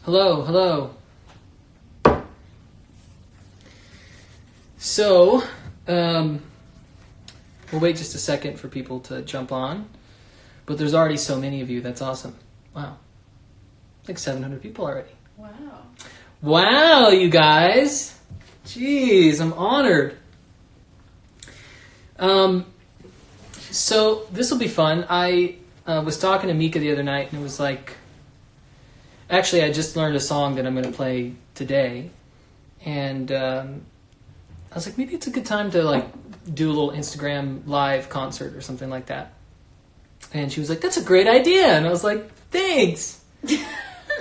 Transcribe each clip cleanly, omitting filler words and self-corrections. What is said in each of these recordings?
Hello, hello. So, we'll wait just a second for people to jump on. But there's already so many of you. That's awesome. Wow. Like 700 people already. Wow. Wow, you guys. Jeez, I'm honored. So this will be fun. I was talking to Mica the other night, and it was like, actually, I just learned a song that I'm going to play today, and I was like, maybe it's a good time to like do a little Instagram live concert or something like that. And she was like, "That's a great idea," and I was like, "Thanks."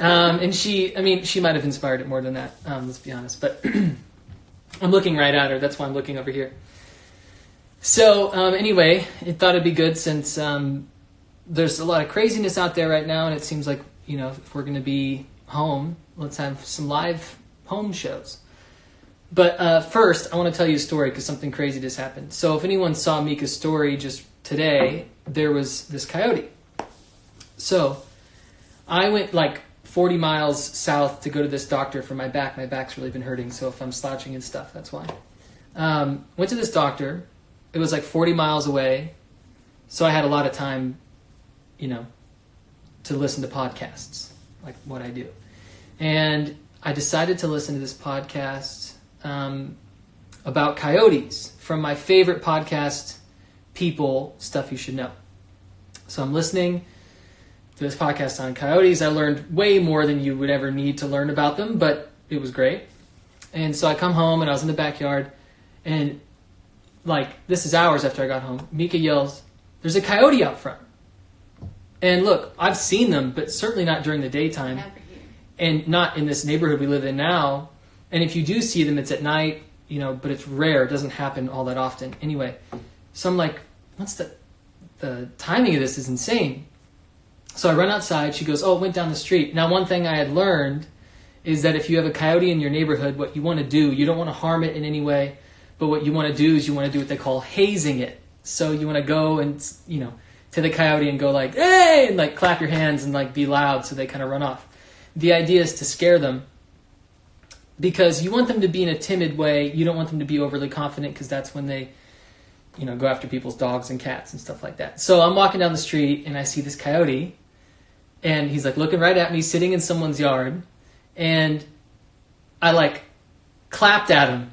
And she might have inspired it more than that. Let's be honest, but I'm looking right at her. That's why I'm looking over here. So anyway, I thought it'd be good since there's a lot of craziness out there right now, and it seems like, you know, if we're going to be home, let's have some live home shows. But first, I want to tell you a story because something crazy just happened. So if anyone saw Mica's story just today, there was this coyote. So I went like 40 miles south to go to this doctor for my back. My back's really been hurting, so if I'm slouching and stuff, that's why. Went to this doctor. It was like 40 miles away, so I had a lot of time, you know, to listen to podcasts, like what I do. And I decided to listen to this podcast about coyotes from my favorite podcast, People, Stuff You Should Know. So I'm listening to this podcast on coyotes. I learned way more than you would ever need to learn about them, but it was great. And so I come home, and I was in the backyard, and like, this is hours after I got home, Mica yells, "There's a coyote out front." And look, I've seen them, but certainly not during the daytime. Never here. And not in this neighborhood we live in now. And if you do see them, it's at night, you know, but it's rare. It doesn't happen all that often. Anyway, so I'm like, what's the timing of this is insane. So I run outside. She goes, "Oh, it went down the street." Now, one thing I had learned is that if you have a coyote in your neighborhood, what you want to do, you don't want to harm it in any way, but what you want to do is you want to do what they call hazing it. So you want to go and, you know, to the coyote and go like, "Hey!" and like clap your hands and like be loud so they kind of run off. The idea is to scare them because you want them to be in a timid way. You don't want them to be overly confident because that's when they, you know, go after people's dogs and cats and stuff like that. So I'm walking down the street and I see this coyote and he's like looking right at me, sitting in someone's yard, and I like clapped at him.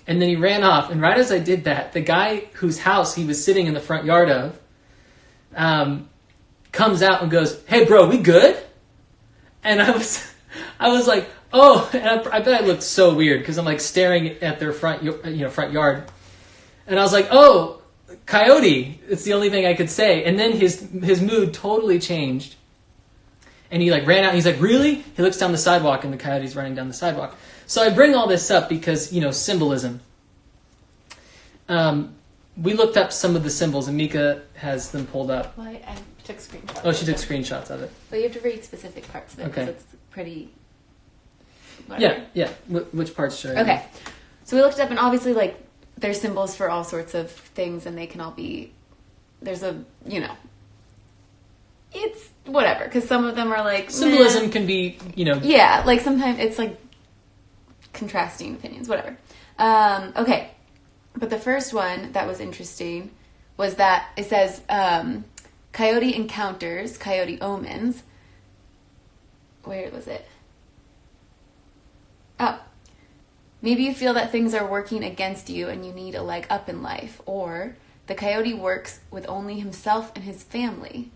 And then he ran off. And right as I did that, the guy whose house he was sitting in the front yard of comes out and goes, "Hey, bro, we good?" And I was like, oh, and I bet I looked so weird because I'm like staring at their front yard. And I was like, "Oh, coyote." It's the only thing I could say. And then his mood totally changed. And he like ran out and he's like, "Really?" He looks down the sidewalk and the coyote's running down the sidewalk. So I bring all this up because, you know, symbolism. We looked up some of the symbols, and Mica has them pulled up. Well, I took screenshots. Oh, she took screenshots of it. But you have to read specific parts of it because it's pretty... Whatever. Yeah. Which parts should I read? Okay. So we looked up, and obviously, like, there's symbols for all sorts of things, and they can all be... There's a, you know... It's whatever, because some of them are like... Symbolism can be, you know... Yeah, like sometimes it's like contrasting opinions, whatever. Okay. But the first one that was interesting was that it says, coyote encounters, coyote omens. Where was it? Oh. Maybe you feel that things are working against you and you need a leg up in life. Or the coyote works with only himself and his family.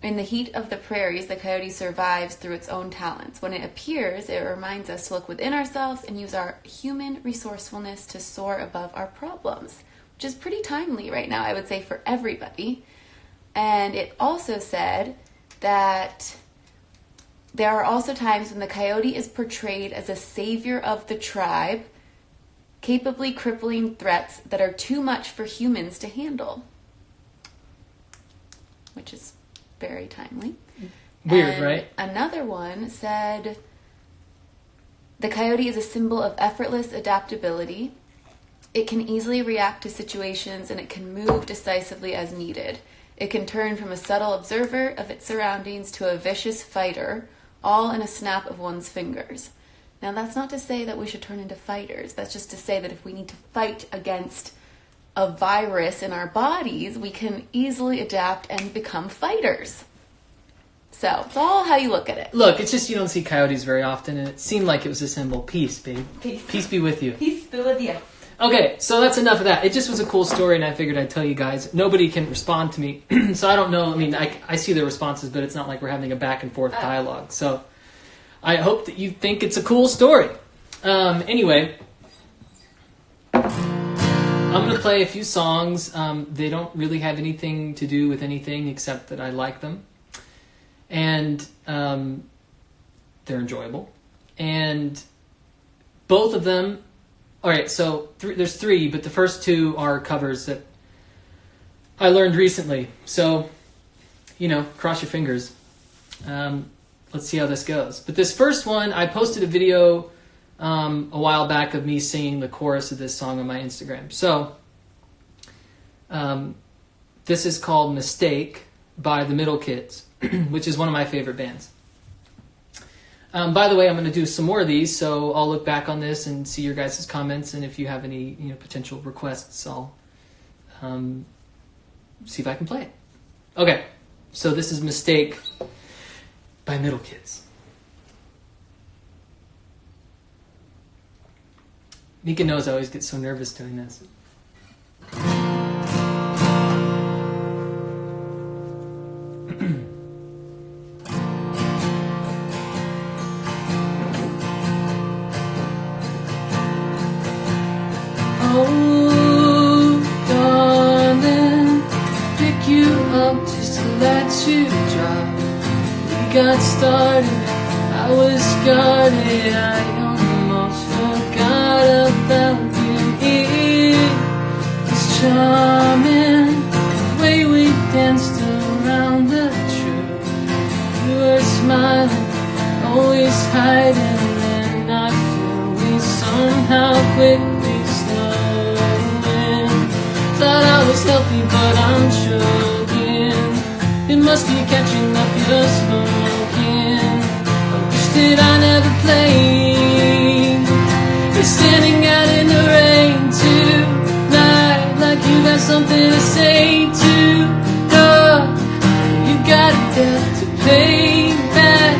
In the heat of the prairies, the coyote survives through its own talents. When it appears, it reminds us to look within ourselves and use our human resourcefulness to soar above our problems, which is pretty timely right now, I would say, for everybody. And it also said that there are also times when the coyote is portrayed as a savior of the tribe, capably crippling threats that are too much for humans to handle, which is very timely. Weird, and right? Another one said, the coyote is a symbol of effortless adaptability. It can easily react to situations and it can move decisively as needed. It can turn from a subtle observer of its surroundings to a vicious fighter, all in a snap of one's fingers. Now, that's not to say that we should turn into fighters. That's just to say that if we need to fight against a virus in our bodies, we can easily adapt and become fighters. So, it's all how you look at it. Look, it's just you don't see coyotes very often, and it seemed like it was a symbol. Peace, babe. Peace be with you. Peace be with you. Okay, so that's enough of that. It just was a cool story, and I figured I'd tell you guys. Nobody can respond to me, so I don't know. I mean, I see their responses, but it's not like we're having a back-and-forth dialogue. So I hope that you think it's a cool story. Anyway, I'm going to play a few songs. They don't really have anything to do with anything except that I like them. And they're enjoyable. And both of them... All right, so there's three, but the first two are covers that I learned recently. So, cross your fingers. Let's see how this goes. But this first one, I posted a video a while back of me singing the chorus of this song on my Instagram. So, this is called Mistake by the Middle Kids, which is one of my favorite bands. By the way, I'm going to do some more of these, so I'll look back on this and see your guys' comments, and if you have any potential requests, I'll see if I can play it. Okay, so this is Mistake by Middle Kids. Mica knows I always get so nervous doing this. Got started, I was guarded, I almost forgot about you. It was charming, the way we danced around the truth. You were smiling, always hiding, and I feel we somehow quickly slowing. Thought I was healthy, but I'm choking. It must be catching up your smoking. I wish that I never played. You're standing out in the rain tonight, like you got something to say to God. You got a debt to pay back,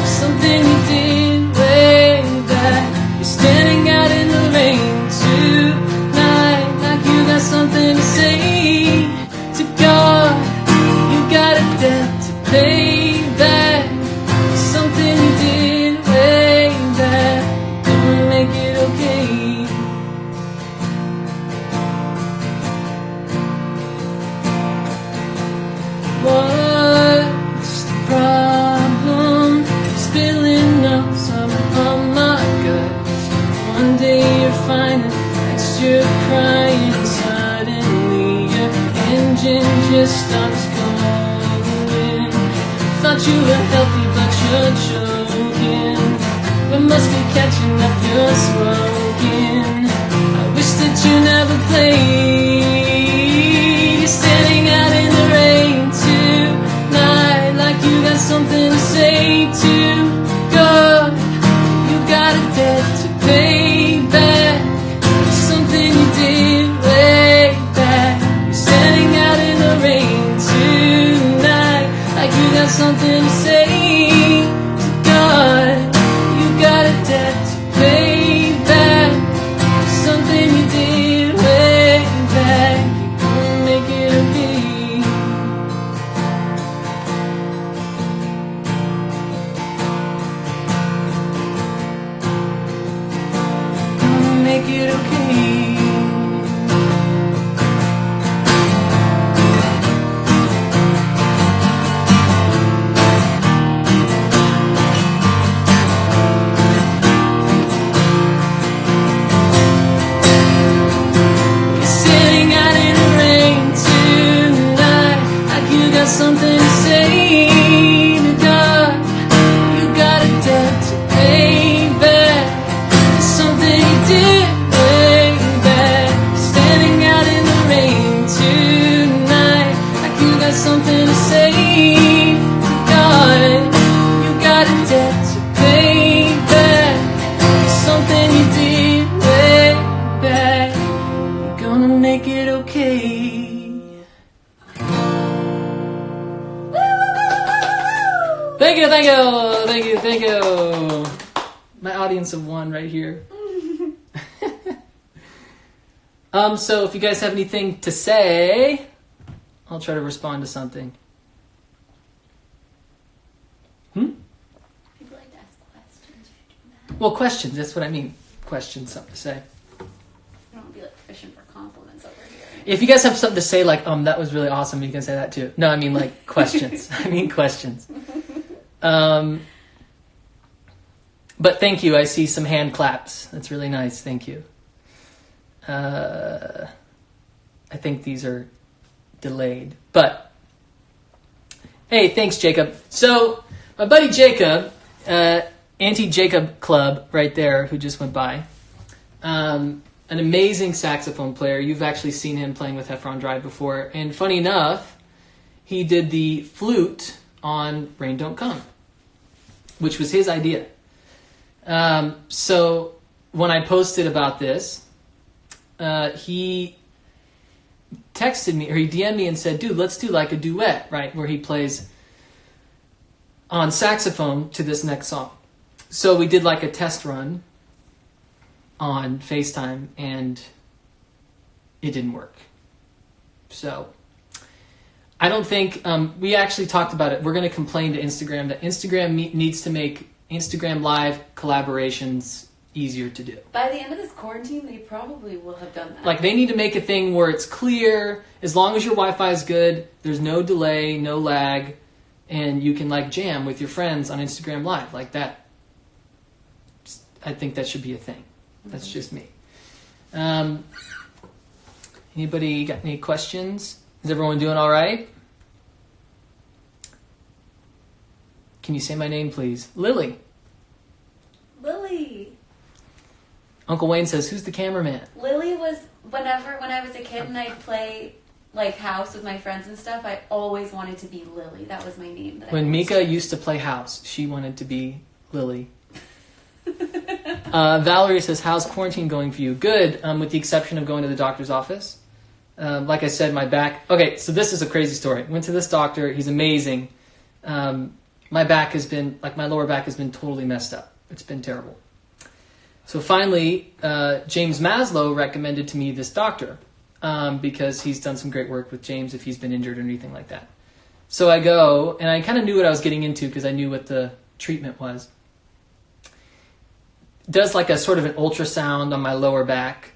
something you did way back. You're standing out in the rain tonight, like you got something to say to God. Got a debt to pay back, something you did way back. Gonna make it okay. What's the problem? Spilling out some of my guts. One day you're fine and next you're crying. Suddenly your engine just stops going. Thought you were healthy, but you're choking. We must be catching up, you're smoking. I wish that you never played. You're standing out in the rain tonight, like you got something to say to God. You got a debt to pay back, something you did way back. You're standing out in the rain tonight, like you got something to say to God. You got a debt to pay back, something you did way Gonna make it okay. Thank you, thank you, thank you, thank you. My audience of one right here. So if you guys have anything to say, I'll try to respond to something. People like to ask questions. Well, questions, that's what I mean. Questions, something to say. I don't want to be like fishing for compliments over here. If you guys have something to say, like, that was really awesome, you can say that too. No, I mean, like, questions. I mean, questions. But thank you. I see some hand claps. That's really nice. Thank you. I think these are delayed. But, hey, thanks, Jacob. So, my buddy Jacob, Anti-Jacob Club right there, who just went by, an amazing saxophone player. You've actually seen him playing with Heffron Drive before. And funny enough, he did the flute on Rain Don't Come, which was his idea. So when I posted about this, he texted me, or he DM'd me and said, dude, let's do like a duet, right? Where he plays on saxophone to this next song. So we did like a test run on FaceTime, and it didn't work. So I don't think, we actually talked about it. We're going to complain to Instagram that Instagram needs to make Instagram Live collaborations easier to do. By the end of this quarantine, they probably will have done that. Like, they need to make a thing where it's clear, as long as your Wi-Fi is good, there's no delay, no lag, and you can like jam with your friends on Instagram Live like that. I think that should be a thing. That's just me. Anybody got any questions? Is everyone doing all right? Can you say my name, please? Lily. Lily. Uncle Wayne says, who's the cameraman? Lily was, when I was a kid and I'd play like house with my friends and stuff, I always wanted to be Lily. That was my name. When Mica used to play house, she wanted to be Lily. Valerie says, how's quarantine going for you? Good, with the exception of going to the doctor's office. Like I said, my back... Okay, so this is a crazy story. Went to this doctor. He's amazing. My back has been... Like, my lower back has been totally messed up. It's been terrible. So finally, James Maslow recommended to me this doctor because he's done some great work with James if he's been injured or anything like that. So I go, and I kind of knew what I was getting into because I knew what the treatment was. Does like a sort of an ultrasound on my lower back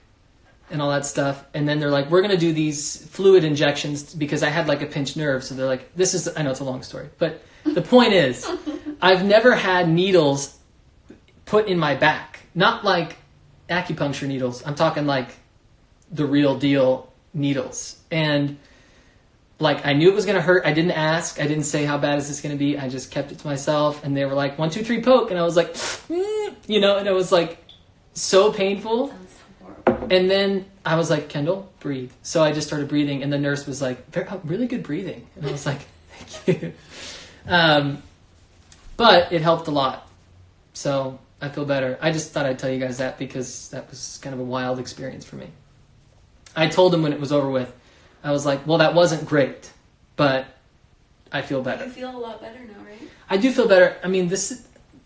and all that stuff. And then they're like, we're going to do these fluid injections because I had like a pinched nerve. So they're like, this is, I know it's a long story, but the point is, I've never had needles put in my back. Not like acupuncture needles. I'm talking like the real deal needles. And like, I knew it was going to hurt. I didn't ask. I didn't say, how bad is this going to be? I just kept it to myself. And they were like, 1, 2, 3, poke. And I was like, you know, and it was like so painful. Sounds so horrible. And then I was like, Kendall, breathe. So I just started breathing. And the nurse was like, really good breathing. And I was like, thank you. But it helped a lot. So I feel better. I just thought I'd tell you guys that because that was kind of a wild experience for me. I told him when it was over with, I was like, well, that wasn't great, but I feel better. You feel a lot better now, right? I do feel better. I mean,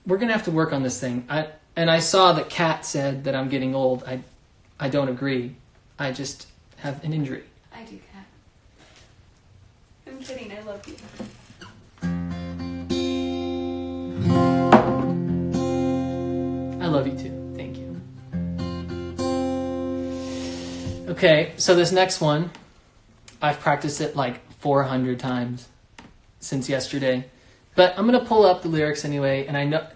we're going to have to work on this thing. I saw that Kat said that I'm getting old. I don't agree. I just have an injury. I do, Kat. I'm kidding. I love you. I love you too. Thank you. Okay, so this next one, I've practiced it like 400 times since yesterday. But I'm going to pull up the lyrics anyway, and I know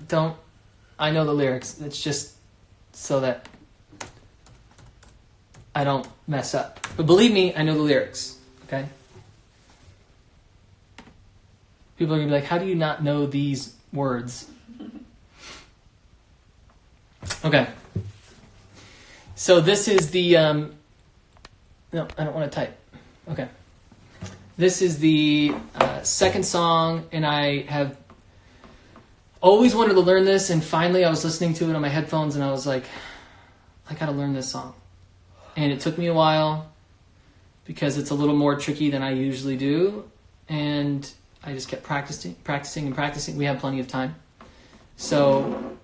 the lyrics. It's just so that I don't mess up. But believe me, I know the lyrics, okay? People are going to be like, how do you not know these words? Okay. So this is the... no, I don't want to type. Okay. This is the second song, and I have always wanted to learn this, and finally I was listening to it on my headphones, and I was like, I gotta learn this song. And it took me a while because it's a little more tricky than I usually do. And I just kept practicing. We have plenty of time. So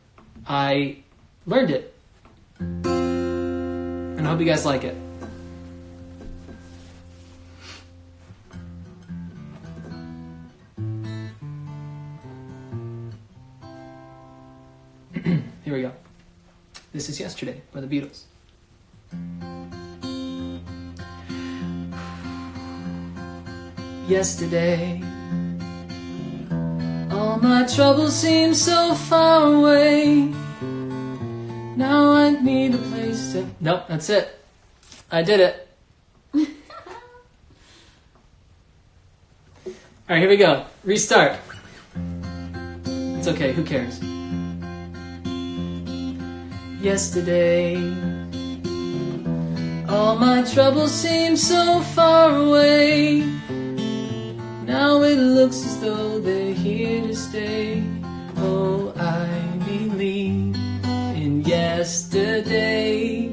I learned it. And I hope you guys like it. Here we go. This is Yesterday by the Beatles. Yesterday, all my troubles seem so far away. Now I need a place to... Nope, that's it. I did it. Alright, here we go. Restart. It's okay, who cares? Yesterday, all my troubles seem so far away. Now it looks as though they're here to stay. Oh, I believe in yesterday.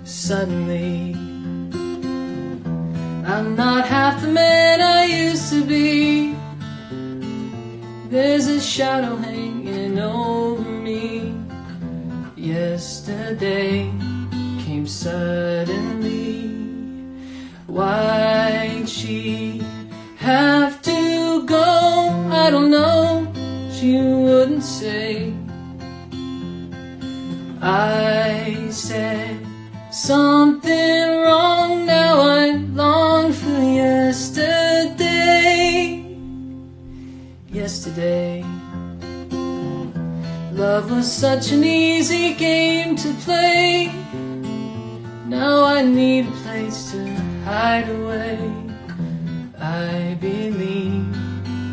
Suddenly, I'm not half the man I used to be. There's a shadow hanging over me. Yesterday came suddenly. Why'd she have to go? I don't know, she wouldn't say. I said something wrong, now I long for yesterday. Yesterday, love was such an easy game to play. Now I need a place to hide away. I believe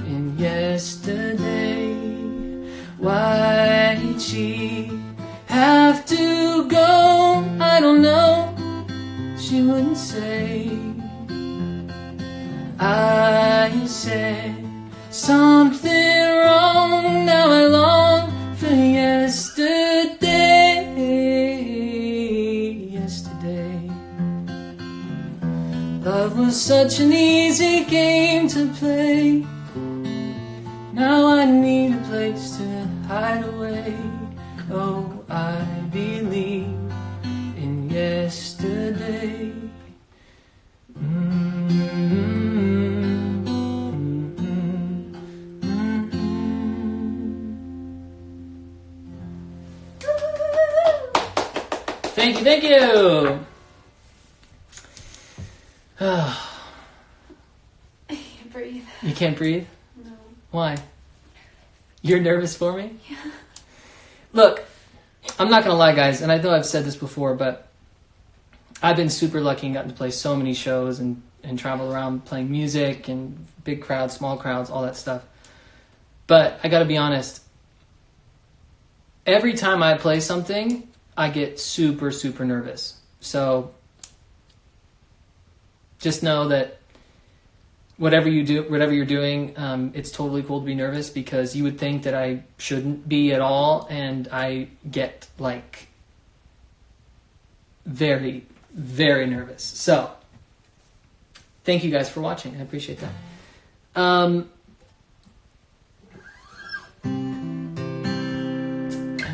in yesterday. Why'd she have to go? I don't know, she wouldn't say. I said something wrong, now I long for yesterday. Yesterday, love was such an easy game to play. Now I need a place to hide away. Oh, I believe in yesterday. Thank you. I can't breathe. You can't breathe? No. Why? You're nervous for me? Yeah. Look, I'm not going to lie, guys, and I know I've said this before, but I've been super lucky and gotten to play so many shows and travel around playing music and big crowds, small crowds, all that stuff. But I got to be honest, every time I play something, I get super, super nervous. So just know that whatever you're doing, it's totally cool to be nervous, because you would think that I shouldn't be at all, and I get like very, very nervous. So thank you guys for watching. I appreciate that. I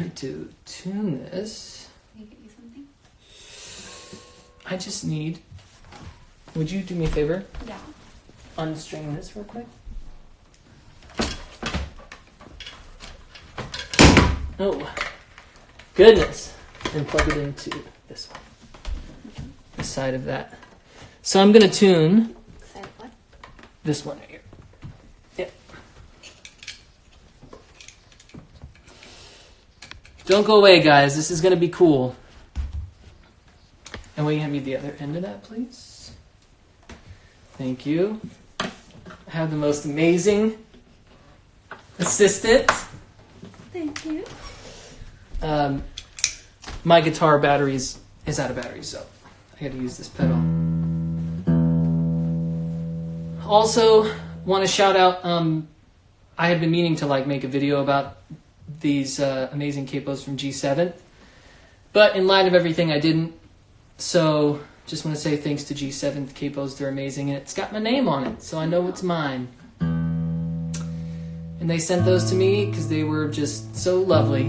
need to tune this. Can you get me something? I just need... Would you do me a favor? Yeah. Unstring this real quick. Oh, goodness. And plug it into this one. The side of that. So I'm going to tune Side what? this one right here. Yep. Don't go away, guys. This is going to be cool. And will you hand me the other end of that, please? Thank you. I have the most amazing assistant. Thank you. My guitar batteries is out of batteries, so I got to use this pedal. Also, want to shout out. I had been meaning to make a video about these amazing capos from G7, but in light of everything, I didn't. So just want to say thanks to G7 capos. They're amazing, and it's got my name on it, so I know it's mine. And they sent those to me because they were just so lovely.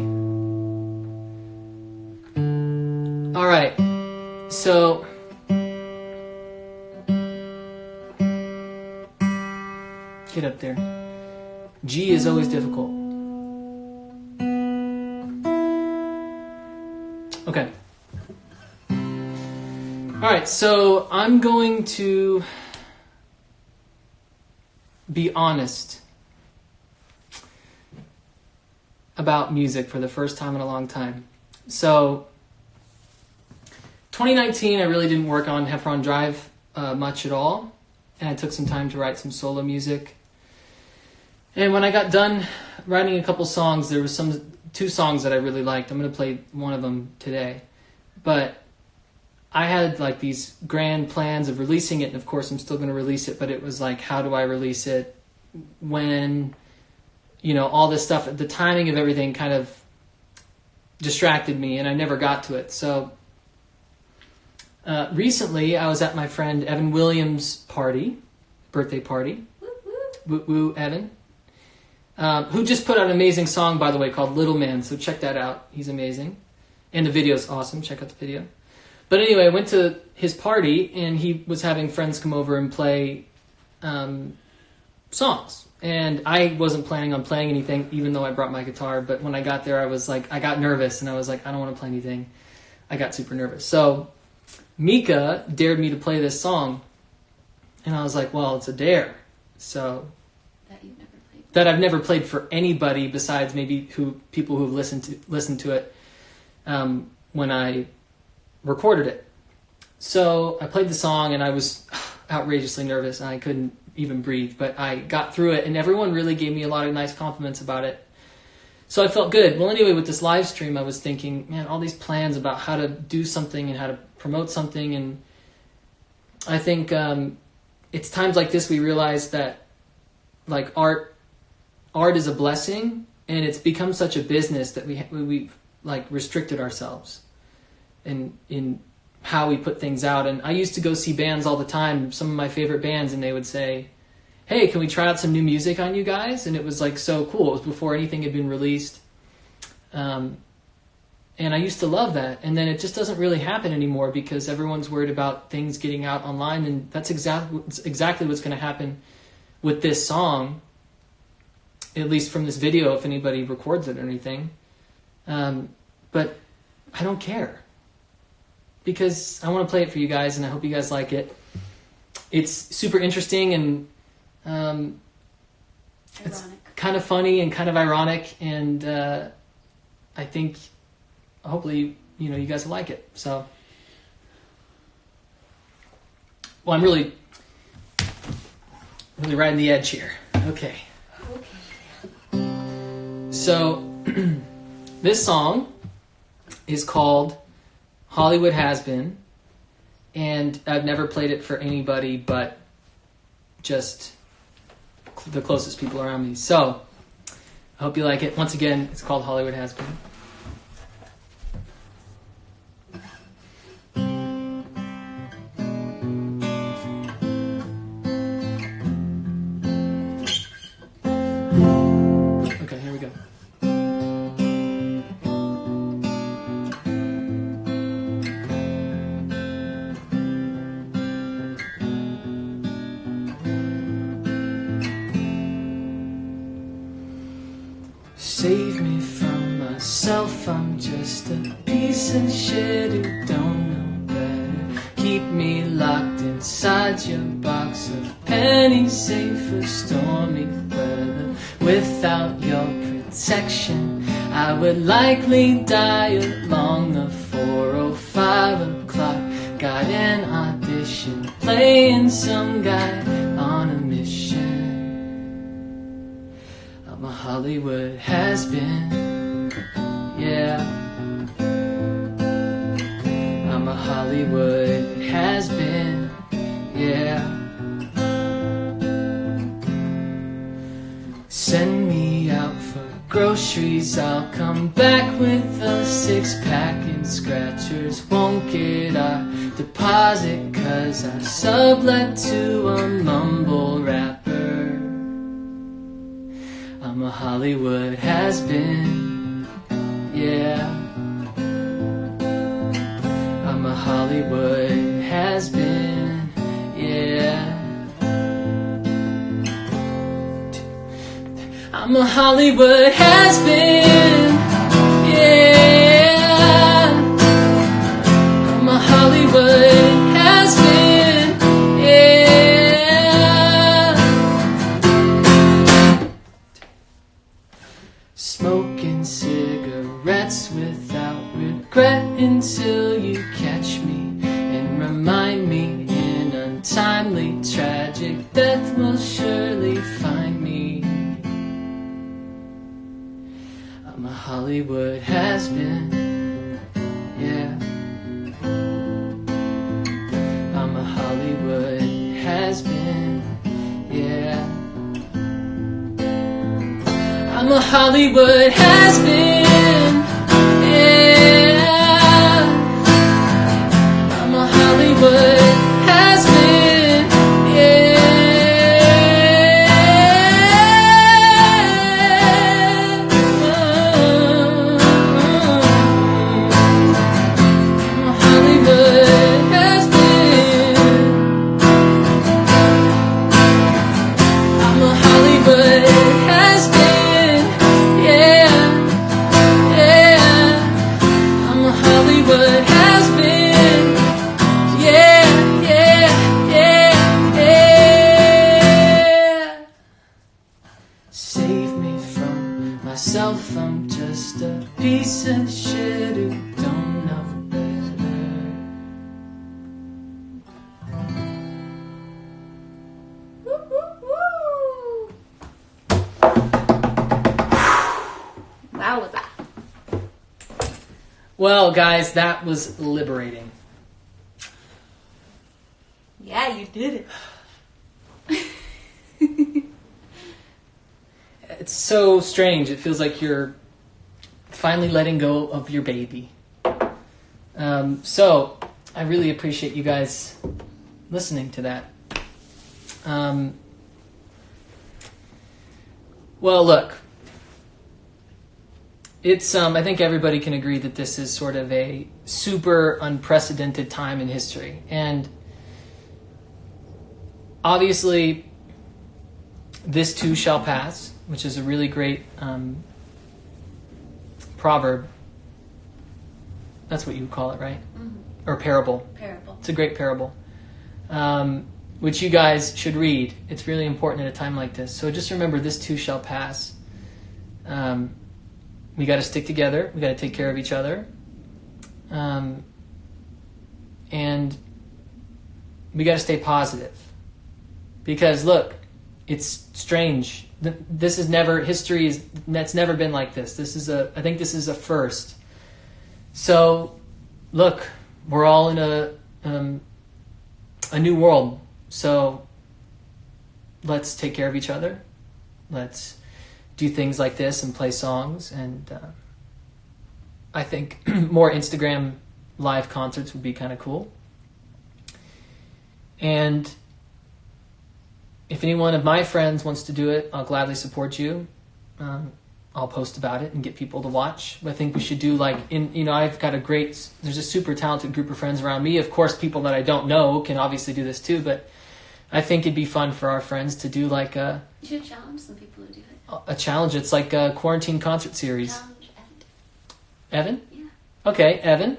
All right, so get up there. G is always difficult. Okay. All right, so I'm going to be honest about music for the first time in a long time. So 2019, I really didn't work on Heffron Drive much at all, and I took some time to write some solo music. And when I got done writing a couple songs, there was two songs that I really liked. I'm going to play one of them today. But I had like these grand plans of releasing it, and of course I'm still going to release it, but it was like, how do I release it? When, all this stuff, the timing of everything kind of distracted me, and I never got to it. So recently I was at my friend Evan Williams' birthday party. Woo woo, Evan. Who just put out an amazing song, by the way, called Little Man, so check that out. He's amazing. And the video's awesome. Check out the video. But anyway, I went to his party, and he was having friends come over and play songs. And I wasn't planning on playing anything, even though I brought my guitar. But when I got there, I got nervous, and I was like, I don't want to play anything. I got super nervous. So Mica dared me to play this song, and I was like, well, it's a dare. So that I've never played for anybody besides maybe people who've listened to it when I recorded it. So I played the song, and I was outrageously nervous, and I couldn't even breathe, but I got through it, and everyone really gave me a lot of nice compliments about it. So I felt good. Well, anyway, with this live stream, I was thinking, man, all these plans about how to do something and how to promote something, and I think it's times like this we realize that like art is a blessing, and it's become such a business that we've like restricted ourselves in how we put things out. And I used to go see bands all the time, some of my favorite bands, and they would say, hey, can we try out some new music on you guys? And it was like so cool. It was before anything had been released. And I used to love that. And then it just doesn't really happen anymore because everyone's worried about things getting out online, and that's exactly what's going to happen with this song, at least from this video, if anybody records it or anything. But I don't care, because I want to play it for you guys, and I hope you guys like it. It's super interesting, and it's kind of funny and kind of ironic, and I think hopefully you guys will like it. So, well, I'm really riding the edge here. Okay. So this song is called Hollywood Has Been, and I've never played it for anybody but just the closest people around me. So I hope you like it. Once again, it's called Hollywood Has Been. Okay, here we go. Save me from myself, I'm just a piece of shit who don't know better. Keep me locked inside your box of pennies, safe for stormy weather. Without your protection, I would likely die along the 4:05 o'clock. Got an audition, playing some guy on a mission. I'm a Hollywood has-been, yeah. I'm a Hollywood has-been, yeah. Send me out for groceries, I'll come back with a 6-pack and scratchers. Won't get our deposit, 'cause I sublet to a mumble rapper. I'm a Hollywood has-been, yeah. I'm a Hollywood has-been, yeah. I'm a Hollywood has-been, yeah. I'm a Hollywood has-been, yeah. Smoking cigarettes without regret until you catch me and remind me an untimely, tragic death will surely find me. I'm a Hollywood has-been, yeah. I'm a Hollywood has-been, yeah. I'm a Hollywood has-been, yeah. I'm a Hollywood has-been, yeah. I'm a Hollywood has-been. I'm a Hollywood has-been, yeah, yeah. I'm a Hollywood has-been, yeah, yeah, yeah, yeah. Save me from myself, I'm just a piece of shit who don't know better. Woo, woo, woo. Wow, was that? Well, guys, that was liberating. Yeah, you did it. It's so strange. It feels like you're finally letting go of your baby. So I really appreciate you guys listening to that. Well, look, it's I think everybody can agree that this is sort of a super unprecedented time in history, and obviously this too shall pass, which is a really great proverb. That's what you would call it, right? Mm-hmm. Or parable. Parable. It's a great parable, which you guys should read. It's really important at a time like this. So just remember, this too shall pass. We got to stick together. We got to take care of each other. And we got to stay positive. Because look, it's strange. This is never, that's never been like this. I think this is a first. So, look, we're all in a new world. So, let's take care of each other. Let's do things like this and play songs. And I think more Instagram live concerts would be kind of cool. And if any one of my friends wants to do it, I'll gladly support you. I'll post about it and get people to watch. I think we should do I've got there's a super talented group of friends around me. Of course, people that I don't know can obviously do this too, but I think it'd be fun for our friends to do like You should challenge some people to do it. a challenge. It's like a quarantine concert series. Challenge Evan? Yeah. Okay, Evan.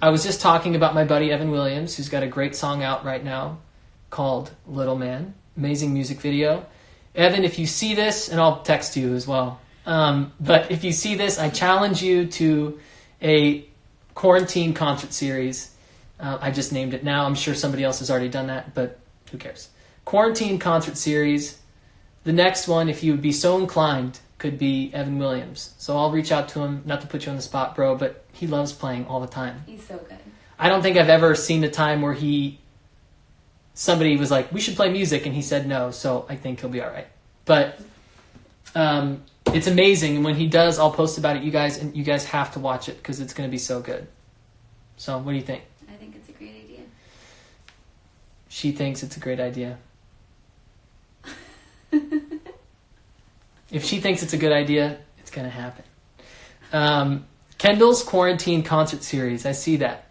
I was just talking about my buddy Evan Williams, who's got a great song out right now called Little Man. Amazing music video. Evan, if you see this, and I'll text you as well, but if you see this, I challenge you to a quarantine concert series. I just named it now. I'm sure somebody else has already done that, but who cares? Quarantine concert series. The next one, if you would be so inclined, could be Evan Williams. So I'll reach out to him, not to put you on the spot, bro, but he loves playing all the time. He's so good. I don't think I've ever seen a time where somebody was like, we should play music, and he said no, so I think he'll be all right. But it's amazing, and when he does, I'll post about it, you guys, and you guys have to watch it because it's going to be so good. So what do you think? I think it's a great idea. She thinks it's a great idea. If she thinks it's a good idea, it's going to happen. Kendall's quarantine concert series. I see that.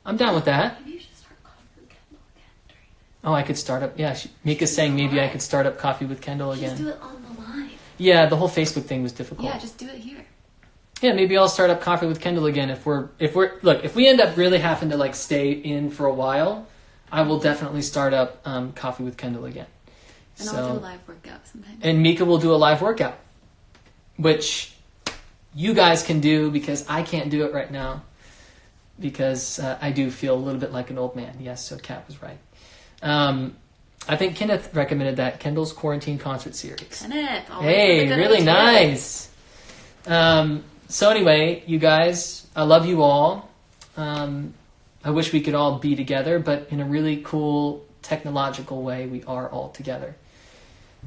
I'm down with that. Maybe you should start Coffee with Kendall again during this. Oh, I could start up. Yeah, Mika's saying maybe I could start up Coffee with Kendall again. Just do it on the line. Yeah, the whole Facebook thing was difficult. Yeah, just do it here. Yeah, maybe I'll start up Coffee with Kendall again if we end up really having to like stay in for a while, I will definitely start up Coffee with Kendall again. And I'll do a live workout sometime. And Mica will do a live workout, which you guys can do because I can't do it right now because I do feel a little bit like an old man. Yes, so Kat was right. I think Kenneth recommended that, Kendall's quarantine concert series. Kenneth, hey, really nice. So anyway, you guys, I love you all. I wish we could all be together, but in a really cool technological way, we are all together.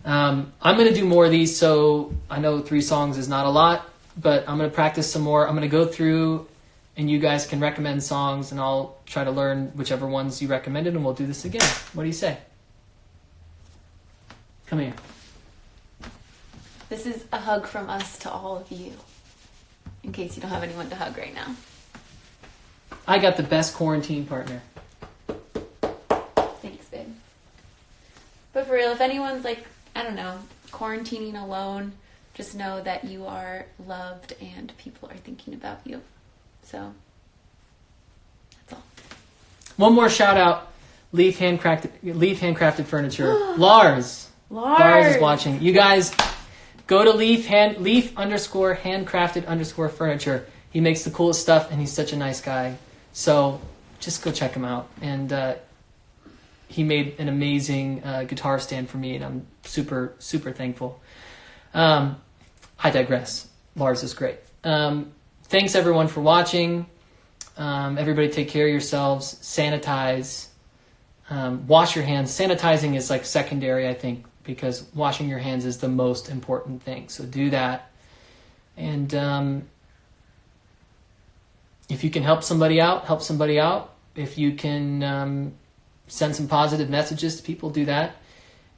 I'm going to do more of these, so I know 3 songs is not a lot, but I'm going to practice some more. I'm going to go through, and you guys can recommend songs, and I'll try to learn whichever ones you recommended, and we'll do this again. What do you say? Come here. This is a hug from us to all of you, in case you don't have anyone to hug right now. I got the best quarantine partner. Thanks, babe. But for real, if anyone's like, I don't know, quarantining alone, just know that you are loved and people are thinking about you. So, that's all. One more shout out. Leaf Handcrafted Furniture. Lars is watching. You guys, go to Leaf _handcrafted _furniture. He makes the coolest stuff, and he's such a nice guy. So just go check him out. And he made an amazing guitar stand for me, and I'm super, super thankful. I digress. Lars is great. Thanks, everyone, for watching. Everybody take care of yourselves. Sanitize. Wash your hands. Sanitizing is like secondary, I think, because washing your hands is the most important thing. So do that. And if you can help somebody out, help somebody out. If you can send some positive messages to people, do that.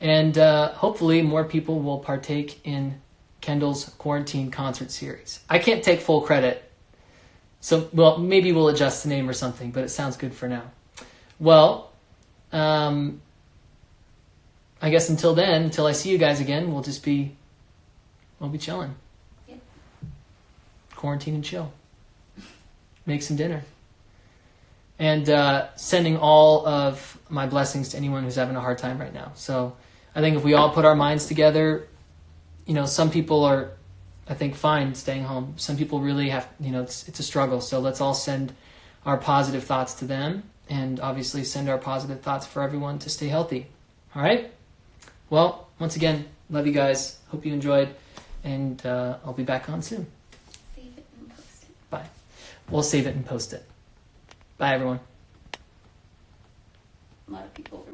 And hopefully more people will partake in Kendall's quarantine concert series. I can't take full credit. So, well, maybe we'll adjust the name or something, but it sounds good for now. Well, I guess until then, until I see you guys again, we'll be chilling. Yep. Quarantine and chill. Make some dinner. And sending all of my blessings to anyone who's having a hard time right now. So I think if we all put our minds together, some people are, I think, fine staying home. Some people really have, it's a struggle. So let's all send our positive thoughts to them, and obviously send our positive thoughts for everyone to stay healthy. All right? Well, once again, love you guys. Hope you enjoyed, and I'll be back on soon. Save it and post it. Bye. We'll save it and post it. Bye, everyone. A lot of people